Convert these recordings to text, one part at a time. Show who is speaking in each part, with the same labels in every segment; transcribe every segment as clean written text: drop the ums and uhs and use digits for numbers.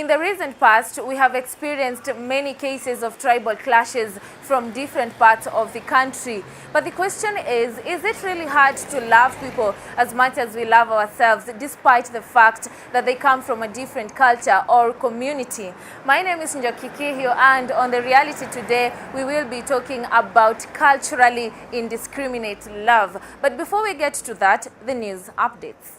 Speaker 1: In the recent past, we have experienced many cases of tribal clashes from different parts of the country. But the question is it really hard to love people as much as we love ourselves, despite the fact that they come from a different culture or community? My name is Njoki Kihiu, and on The Reality today, we will be talking about culturally indiscriminate love. But before we get to that, the news updates.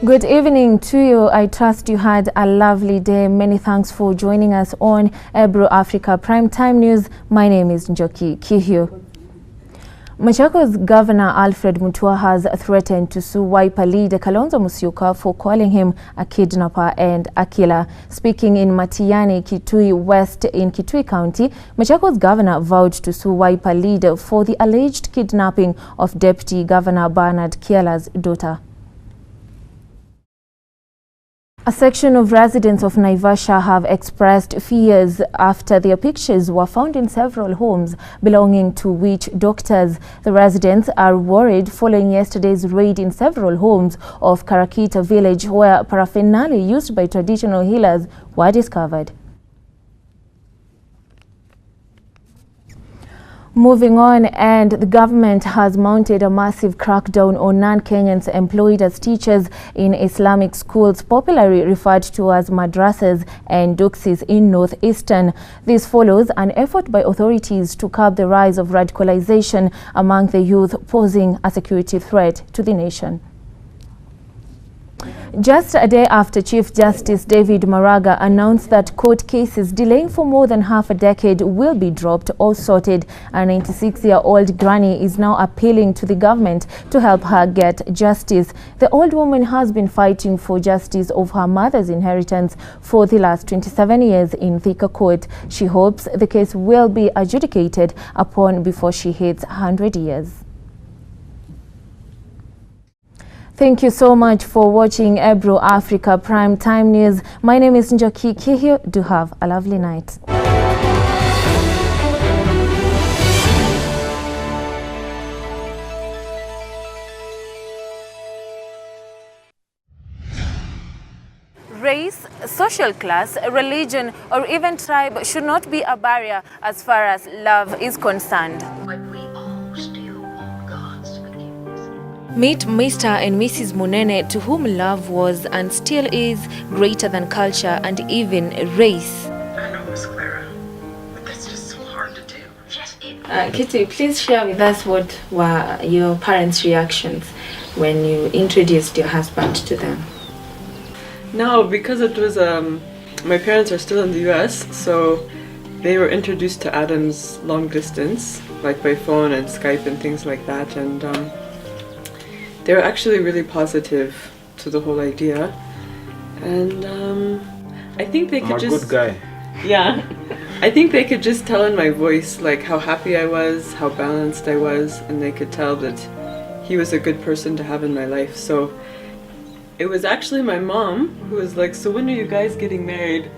Speaker 1: Good evening to you. I trust you had a lovely day. Many thanks for joining us on Ebro Africa Primetime News. My name is Njoki Kihiu. Machakos Governor Alfred Mutua has threatened to sue Wiper leader Kalonzo Musyoka for calling him a kidnapper and a killer. Speaking in Matiani, Kitui West in Kitui County, Machakos Governor vowed to sue Wiper leader for the alleged kidnapping of Deputy Governor Bernard Kiala's daughter. A section of residents of Naivasha have expressed fears after their pictures were found in several homes belonging to witch doctors. The residents are worried following yesterday's raid in several homes of Karakita village, where paraphernalia used by traditional healers were discovered. Moving on, and the government has mounted a massive crackdown on non-Kenyans employed as teachers in Islamic schools, popularly referred to as madrasas and duksis in northeastern. This follows an effort by authorities to curb the rise of radicalization among the youth, posing a security threat to the nation. Just a day after Chief Justice David Maraga announced that court cases delaying for more than half a decade will be dropped or sorted, a 96-year-old granny is now appealing to the government to help her get justice. The old woman has been fighting for justice of her mother's inheritance for the last 27 years in Thika Court. She hopes the case will be adjudicated upon before she hits 100 years. Thank you so much for watching Ebro Africa Primetime News. My name is Njoki Kihiu. Do have a lovely night. Race, social class, religion, or even tribe should not be a barrier as far as love is concerned. Meet Mr. and Mrs. Munene, to whom love was and still is greater than culture and even race.
Speaker 2: I know, Miss Clara, but that's just so hard to do. Yes, it
Speaker 1: Kitty, please share with us what were your parents' reactions when you introduced your husband to them.
Speaker 3: No, because it was, my parents are still in the US, so they were introduced to Adam's long distance, like by phone and Skype and things like that, and they were actually really positive to the whole idea, and I think they could
Speaker 4: I'm a
Speaker 3: just...
Speaker 4: good guy.
Speaker 3: Yeah. I think they could just tell in my voice like how happy I was, how balanced I was, and they could tell that he was a good person to have in my life. So it was actually my mom who was like, so when are you guys getting married?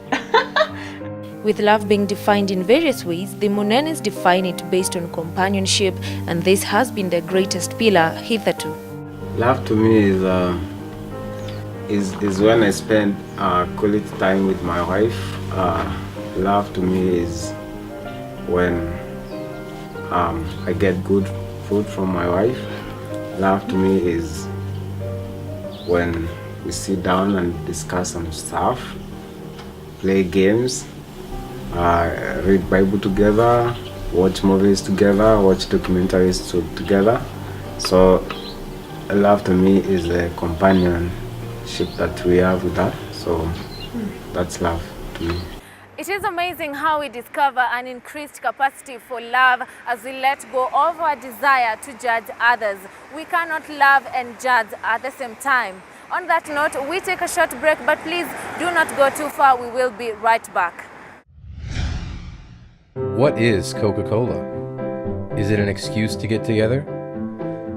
Speaker 1: With love being defined in various ways, the Munenes define it based on companionship, and this has been the greatest pillar hitherto.
Speaker 4: Love to me is when I spend quality time with my wife. Love to me is when I get good food from my wife. Love to me is when we sit down and discuss some stuff, play games, read Bible together, watch movies together, watch documentaries together. So love to me is the companionship that we have with her. So that's love to me.
Speaker 1: It is amazing how we discover an increased capacity for love as we let go of our desire to judge others. We cannot love and judge at the same time. On that note, we take a short break, but please do not go too far. We will be right back.
Speaker 5: What is Coca-Cola? Is it an excuse to get together?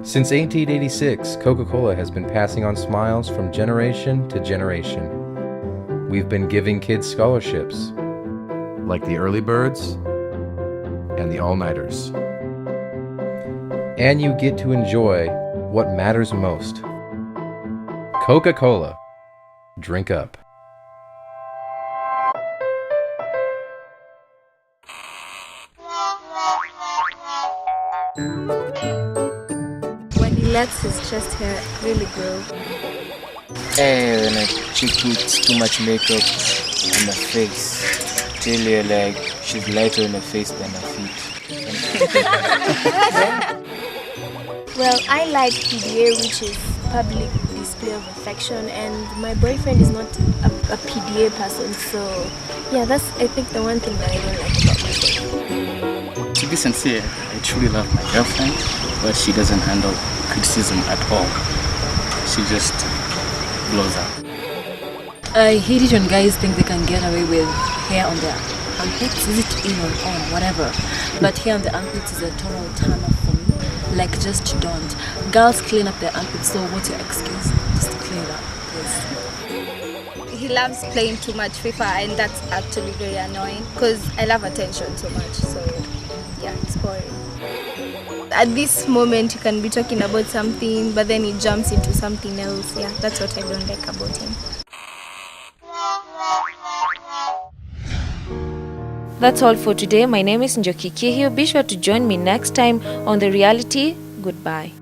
Speaker 5: Since 1886, Coca-Cola has been passing on smiles from generation to generation. we've been giving kids scholarships, like the early birds and the all-nighters. And you get to enjoy what matters most. Coca-Cola. Drink up.
Speaker 6: When he lets his chest hair really grow.
Speaker 7: When a chick puts too much makeup on her face, till you're like she's lighter in her face than her feet.
Speaker 6: Well, I like PDA, which is public display of affection, and my boyfriend is not a PDA person, so yeah, that's I think the one thing that I don't like about my boyfriend.
Speaker 8: To be sincere, I truly love my girlfriend, but she doesn't handle criticism at all. She just blows up.
Speaker 9: I hate it when guys think they can get away with hair on their armpits. Is it in or on, whatever. But hair on the armpits is a total turn off for me. Like, just don't. Girls clean up their armpits, so what's your excuse? Just clean it up, please.
Speaker 6: He loves playing too much FIFA, and that's actually very annoying because I love attention so much, so yeah, it's boring. At this moment, you can be talking about something, but then he jumps into something else. Yeah, that's what I don't like about him.
Speaker 1: That's all for today. My name is Njoki Kihiu. Be sure to join me next time on The Reality. Goodbye.